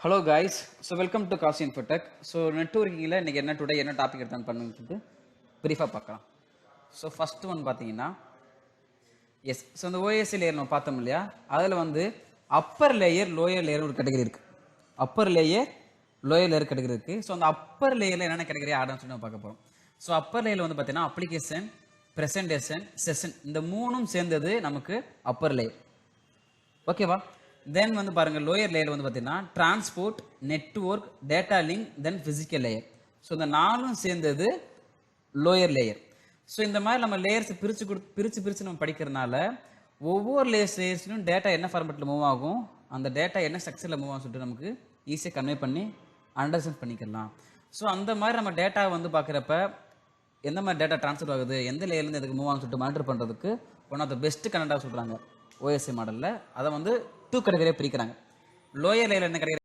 Hello guys, so welcome to Kasi Infotech. So நெட்வொர்க்கிங்கில் இன்றைக்கி என்ன டாபிக் எடுத்தான்னு பண்ணுறது ப்ரீஃபாக பார்க்கலாம். ஸோ ஃபஸ்ட்டு ஒன் பார்த்தீங்கன்னா எஸ். ஸோ இந்த ஓஎஸ்சி லேயர் நம்ம பார்த்தோம் இல்லையா, அதில் வந்து அப்பர் லேயர் லோயர் லேயர் ஒரு கேட்டகரி இருக்குது. Upper layer lower layer category இருக்குது. ஸோ அந்த அப்பர் லேயரில் என்னென்ன கேட்டகரி ஆடுன்னு சொல்லி நம்ம பார்க்க போகிறோம். ஸோ அப்பர் லேயரில் வந்து பார்த்தீங்கன்னா அப்ளிகேஷன், ப்ரெசன்டேஷன், செஷன், இந்த மூணும் சேர்ந்தது நமக்கு அப்பர் லேயர். ஓகேவா? தென் வந்து பாருங்க, லோயர் லேயர் வந்து பார்த்தீங்கன்னா டிரான்ஸ்போர்ட், நெட்வொர்க், டேட்டா லிங்க், தென் பிசிக்கல் லேயர். ஸோ இந்த நாலும் சேர்ந்தது லோயர் லேயர். ஸோ இந்த மாதிரி நம்ம லேயர்ஸ் பிரித்து நம்ம படிக்கிறதுனால ஒவ்வொரு லேயர்ஸ்லையும் டேட்டா என்ன ஃபார்மேட்டில் மூவ் ஆகும், அந்த டேட்டா என்ன ஸ்ட்ரக்சரில் மூவ் ஆகும் சொல்லிட்டு நமக்கு ஈஸியாக கன்வே பண்ணி அண்டர்ஸ்டாண்ட் பண்ணிக்கலாம். ஸோ அந்த மாதிரி நம்ம டேட்டா வந்து பார்க்குறப்ப எந்த மாதிரி டேட்டா ட்ரான்ஸ்ஃபர் ஆகுது, எந்த லேயர்லேருந்து எதுக்கு மூவ் ஆகும் சொல்லிட்டு மானிட்டர் பண்ணுறதுக்கு ஒன் ஆஃப் த பெஸ்ட் கனெக்டாக சொல்கிறாங்க ஓஎஸ்சி மாடலில். அதை வந்து 2 கேட்டகரியாக பிரிக்கிறாங்க. லோயர் லேயர் என்ன கேட்டகரி